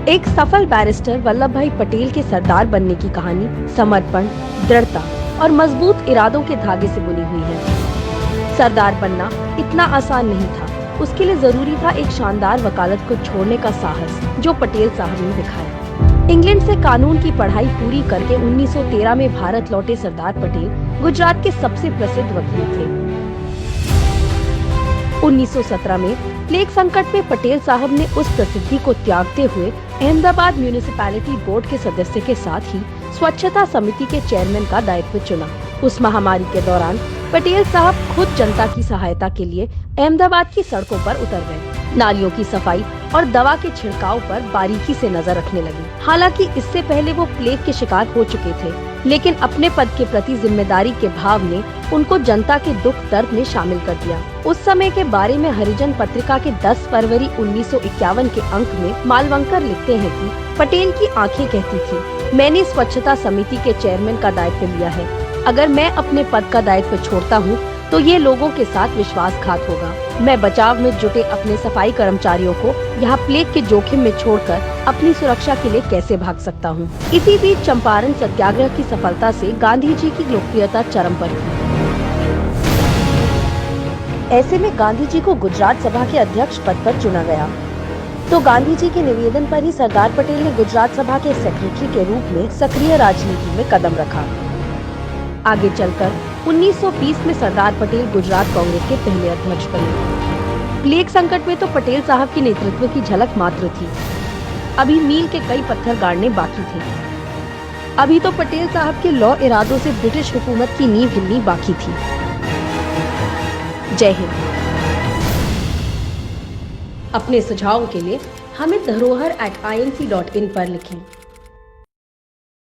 एक सफल बैरिस्टर वल्लभ भाई पटेल के सरदार बनने की कहानी समर्पण, दृढ़ता और मजबूत इरादों के धागे से बुनी हुई है। सरदार बनना इतना आसान नहीं था। उसके लिए जरूरी था एक शानदार वकालत को छोड़ने का साहस, जो पटेल साहब ने दिखाया। इंग्लैंड से कानून की पढ़ाई पूरी करके 1913 में भारत लौटे सरदार पटेल गुजरात के सबसे प्रसिद्ध वकील थे। 1917 में प्लेग संकट में पटेल साहब ने उस प्रसिद्धि को त्यागते हुए अहमदाबाद म्यूनिसिपैलिटी बोर्ड के सदस्य के साथ ही स्वच्छता समिति के चेयरमैन का दायित्व चुना। उस महामारी के दौरान पटेल साहब खुद जनता की सहायता के लिए अहमदाबाद की सड़कों पर उतर गए। नालियों की सफाई और दवा के छिड़काव पर बारीकी से नजर रखने लगे। हालांकि इससे पहले वो प्लेग के शिकार हो चुके थे, लेकिन अपने पद के प्रति जिम्मेदारी के भाव ने उनको जनता के दुख दर्द में शामिल कर दिया। उस समय के बारे में हरिजन पत्रिका के 10 फरवरी 1951 के अंक में मालवंकर लिखते हैं कि पटेल की आंखें कहती थी, मैंने स्वच्छता समिति के चेयरमैन का दायित्व लिया है। अगर मैं अपने पद का दायित्व छोड़ता हूँ तो ये लोगों के साथ विश्वासघात होगा। मैं बचाव में जुटे अपने सफाई कर्मचारियों को यहाँ प्लेग के जोखिम में छोड़कर अपनी सुरक्षा के लिए कैसे भाग सकता हूँ। इसी बीच चंपारण सत्याग्रह की सफलता से गांधी जी की लोकप्रियता चरम पर थी। ऐसे में गांधी जी को गुजरात सभा के अध्यक्ष पद पर चुना गया, तो गांधी जी के निवेदन पर ही सरदार पटेल ने गुजरात सभा के सेक्रेटरी के रूप में सक्रिय राजनीति में कदम रखा। आगे चलकर 1920 में सरदार पटेल गुजरात कांग्रेस के पहले अध्यक्ष बने। प्लेग संकट में तो पटेल साहब के नेतृत्व की झलक मात्र थी। अभी मील के कई पत्थर गाड़ने बाकी थे। अभी तो पटेल साहब के लौ इरादों से ब्रिटिश हुकूमत की नींव हिलनी बाकी थी। जय हिंद। अपने सुझावों के लिए हमें धरोहर@inc.in पर लिखें।